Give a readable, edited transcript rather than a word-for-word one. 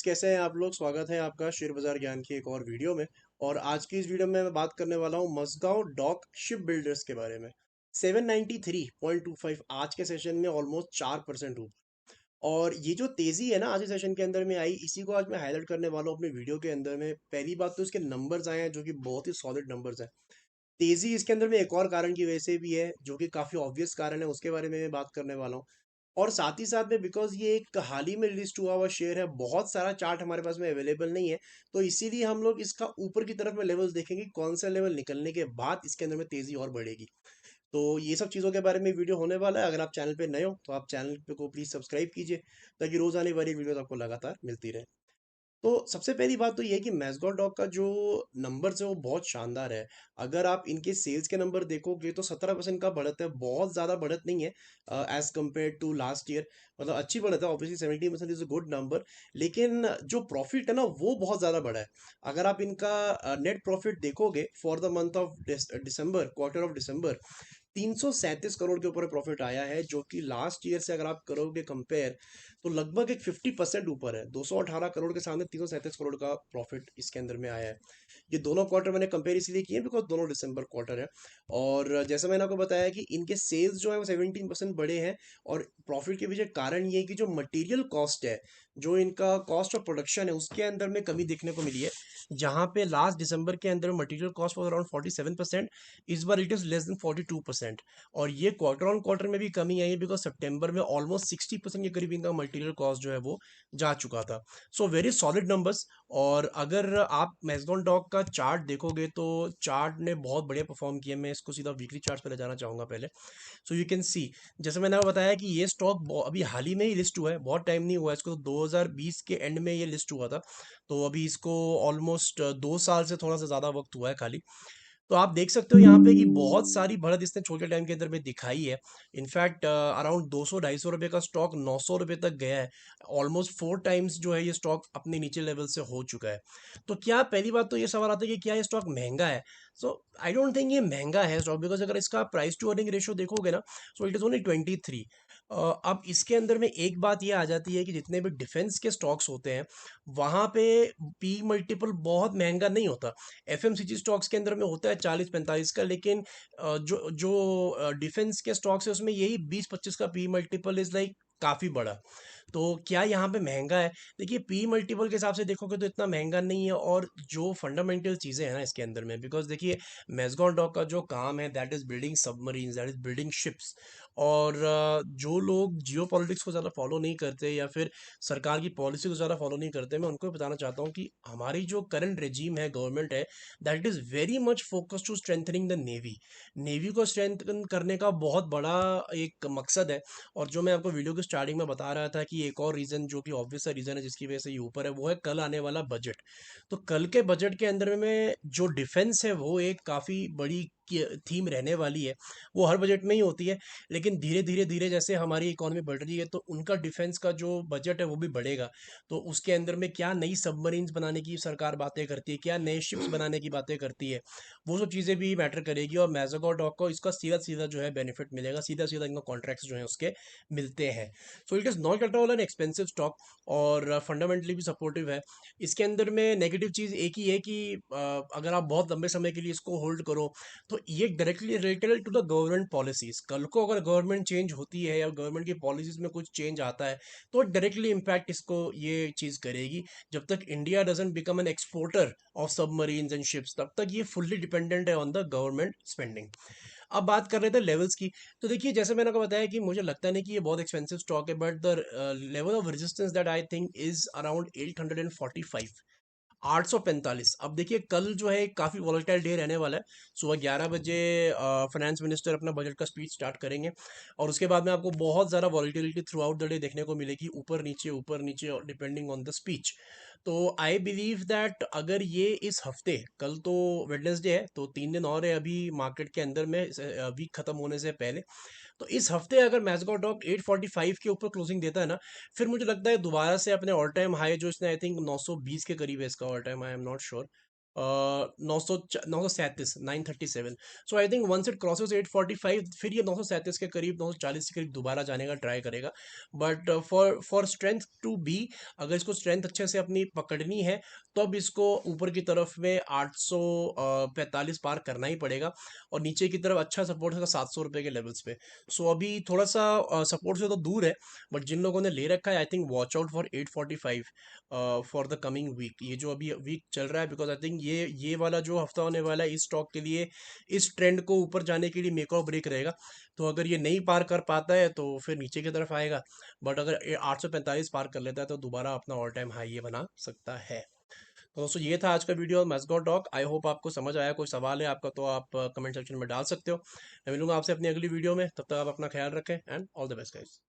Viewers, कैसे हैं आप लोग। स्वागत है आपका शेयर बाजार ज्ञान की एक और वीडियो में। और आज की इस वीडियो में मैं बात करने वाला हूं मजगांव डॉक शिप बिल्डर्स के बारे में। 793.25 आज के सेशन में ऑलमोस्ट 4% ऊपर। और ये जो तेजी है ना आज के सेशन के अंदर में आई, इसी को आज मैं हाईलाइट करने वाला हूँ अपने वीडियो के अंदर में। पहली बात तो इसके नंबर्स आए हैं जो कि बहुत ही सॉलिड नंबर्स हैं। तेजी इसके अंदर में एक और कारण की वजह से भी है जो कि काफी ऑब्वियस कारण है, उसके बारे में मैं बात करने वाला हूँ। और साथ ही साथ में बिकॉज ये एक हाल ही में लिस्ट हुआ हुआ शेयर है, बहुत सारा चार्ट हमारे पास में अवेलेबल नहीं है, तो इसीलिए हम लोग इसका ऊपर की तरफ में लेवल्स देखेंगे, कौन सा लेवल निकलने के बाद इसके अंदर में तेजी और बढ़ेगी। तो ये सब चीज़ों के बारे में वीडियो होने वाला है। अगर आप चैनल पे नए हो तो आप चैनल पे को प्लीज़ सब्सक्राइब कीजिए, ताकि रोज़ आने वाली वीडियोस आपको लगातार मिलती रहे। तो सबसे पहली बात तो ये है कि मैसगॉट डॉग का जो नंबर्स है वो बहुत शानदार है। अगर आप इनके सेल्स के नंबर देखोगे तो 17% का बढ़त है, बहुत ज़्यादा बढ़त नहीं है as compare to last year. मतलब अच्छी बढ़त है, obviously 17% is a good number. लेकिन जो प्रॉफिट है ना वो बहुत ज़्यादा बढ़ा है। अगर आप इनका नेट प्रॉफिट देखोगे for the month of December, quarter of December, 337 crore के ऊपर प्रॉफिट आया है, जो कि लास्ट ईयर से अगर आप करोगे कंपेयर तो लगभग एक 50% ऊपर है। 218 करोड़ के सामने 337 करोड़ का प्रॉफिट इसके अंदर में आया है। ये दोनों क्वार्टर मैंने कंपेयर इसलिए किए बिकॉज दोनों दिसंबर क्वार्टर है। और जैसा मैंने आपको बताया कि इनके सेल्स जो है वो 17% बढ़े हैं। और प्रॉफिट के पीछे कारण ये है कि जो मटेरियल कॉस्ट है, जो इनका कॉस्ट ऑफ प्रोडक्शन है, उसके अंदर में कमी देखने को मिली है। जहां पे लास्ट दिसंबर के अंदर मटेरियल कॉस्ट वॉज अराउंड 47%, इस बार इट इज लेस देन 42%। और ये क्वार्टर ऑन क्वार्टर में भी कमी आई है बिकॉज सितंबर में ऑलमोस्ट 60% के करीब इनका मटेरियल कॉस्ट जो है वो जा चुका था। So very solid numbers. और अगर आप मैसडॉन डॉग का चार्ट देखोगे तो चार्ट ने बहुत बढ़िया परफॉर्म किया। मैं इसको सीधा वीकली चार्ट पे ले जाना चाहूंगा पहले। सो यू कैन सी, जैसे मैंने आपको बताया कि ये स्टॉक अभी हाल ही में ही लिस्ट हुआ है, बहुत टाइम नहीं हुआ इसको। 2020 के एंड में ये लिस्ट हुआ था, तो अभी इसको ऑलमोस्ट 2 साल से थोड़ा सा ज़्यादा वक्त हुआ है खाली। तो आप देख सकते हो यहाँ पे कि बहुत सारी बढ़त इसने छोटे टाइम के अंदर में दिखाई है। इनफैक्ट अराउंड 200-250 रुपये का स्टॉक 900 रुपये तक गया है। ऑलमोस्ट 4 टाइम्स जो है ये स्टॉक अपने नीचे लेवल से हो चुका है। तो क्या, पहली बात तो ये सवाल आता है कि क्या ये स्टॉक महंगा है। सो आई डोंट थिंक ये महंगा है स्टॉक, बिकॉज अगर इसका प्राइस टू अर्निंग रेशियो देखोगे ना, सो इट इज़ ओनली 23। अब इसके अंदर में एक बात ये आ जाती है कि जितने भी डिफेंस के स्टॉक्स होते हैं वहाँ पे पी मल्टीपल बहुत महंगा नहीं होता। एफएमसीजी स्टॉक्स के अंदर में होता है 40-45 का, लेकिन जो जो डिफेंस के स्टॉक्स है उसमें यही 20-25 का पी मल्टीपल इज लाइक काफ़ी बड़ा। तो क्या यहाँ पे महंगा है? देखिए, पी मल्टीपल के हिसाब से देखोगे तो इतना महंगा नहीं है। और जो फंडामेंटल चीज़ें हैं ना इसके अंदर में, बिकॉज देखिए, मैसगॉन डॉक का जो काम है that is building submarines, that is building ships. और जो लोग जियो पॉलिटिक्स को ज़्यादा फॉलो नहीं करते या फिर सरकार की पॉलिसी को ज़्यादा फॉलो नहीं करते, मैं उनको बताना चाहता हूँ कि हमारी जो करंट रेजीम है, गवर्नमेंट है, that is very much focus to strengthening the navy. Navy को स्ट्रेंथन करने का बहुत बड़ा एक मकसद है। और जो मैं आपको वीडियो के स्टार्टिंग में बता रहा था कि एक और रीज़न जो कि ऑब्वियस रीज़न है जिसकी वजह से ये ऊपर है, वो है कल आने वाला बजट। तो कल के बजट के अंदर में जो डिफेंस है वो एक काफ़ी बड़ी थीम रहने वाली है। वो हर बजट में ही होती है, लेकिन धीरे धीरे धीरे जैसे हमारी इकोनॉमी बढ़ रही है तो उनका डिफेंस का जो बजट है वो भी बढ़ेगा। तो उसके अंदर में क्या नई सबमरीन्स बनाने की सरकार बातें करती है, क्या नए शिप्स बनाने की बातें करती है, वो सब चीज़ें भी मैटर करेगी। और मैज़ागॉ डॉक को इसका सीधा सीधा जो है बेनिफिट मिलेगा, सीधा सीधा इनका कॉन्ट्रैक्ट्स जो है उसके मिलते हैं। So it is not at all an expensive stock, और फंडामेंटली भी सपोर्टिव है। इसके अंदर में नेगेटिव चीज़ एक ही है कि अगर आप बहुत लंबे समय के लिए इसको होल्ड करो तो ये directly related to the government policies. कल को अगर गवर्नमेंट चेंज होती है या गवर्नमेंट की पॉलिसीज में कुछ चेंज आता है तो डायरेक्टली इम्पैक्ट इसको ये चीज़ करेगी। जब तक India doesn't become an exporter of submarines and ships, तब तक ये फुल्ली डिपेंडेंट है ऑन द गवर्नमेंट स्पेंडिंग। अब बात कर रहे थे लेवल्स की। तो देखिए, जैसे मैंने आपको बताया कि मुझे लगता नहीं कि ये बहुत एक्सपेंसिव स्टॉक है, but the level of resistance that I think is around 845, 845। अब देखिए, कल जो है काफ़ी वॉलेटाइल डे रहने वाला है। सुबह 11 बजे फाइनेंस मिनिस्टर अपना बजट का स्पीच स्टार्ट करेंगे, और उसके बाद में आपको बहुत ज़्यादा volatility through out the day देखने को मिलेगी, ऊपर नीचे डिपेंडिंग ऑन द स्पीच। तो आई बिलीव दैट अगर ये इस हफ्ते, कल तो वेडनेसडे है तो 3 दिन और है अभी मार्केट के अंदर में वीक खत्म होने से पहले। तो इस हफ्ते अगर मैसगॉ डॉक 845 के ऊपर क्लोजिंग देता है ना, फिर मुझे लगता है दोबारा से अपने ऑल टाइम हाई जो इसने, आई थिंक 920 के करीब है इसका all time high, I am not sure, 937 937। So I think once it crosses 845 फिर ये 937 के करीब 940 के करीब दोबारा जाने का ट्राई करेगा। But for strength to be, अगर इसको स्ट्रेंथ अच्छे से अपनी पकड़नी है तो अब इसको ऊपर की तरफ में 845 पार करना ही पड़ेगा, और नीचे की तरफ अच्छा सपोर्ट है 700 रुपये के लेवल्स पे। सो अभी थोड़ा सा सपोर्ट से तो दूर है, बट जिन लोगों ने ले रखा है I think watch out for 845 for the coming week. ये जो अभी वीक चल रहा है, बिकॉज आई थिंक ये वाला जो हफ्ता होने वाला है इस स्टॉक के लिए, इस ट्रेंड को ऊपर जाने के लिए मेक और ब्रेक रहेगा। तो अगर ये नहीं पार कर पाता है तो फिर नीचे की तरफ आएगा, बट अगर 845 पार कर लेता है तो दोबारा अपना ऑल टाइम हाई ये बना सकता है। तो दोस्तों ये था आज का वीडियो मस्गो डॉक। आई होप आपको समझ आया। कोई सवाल है आपका तो आप कमेंट सेक्शन में डाल सकते हो। मैं मिलूंगा आपसे अपनी अगली वीडियो में, तब तक आप अपना ख्याल रखें and all the best guys.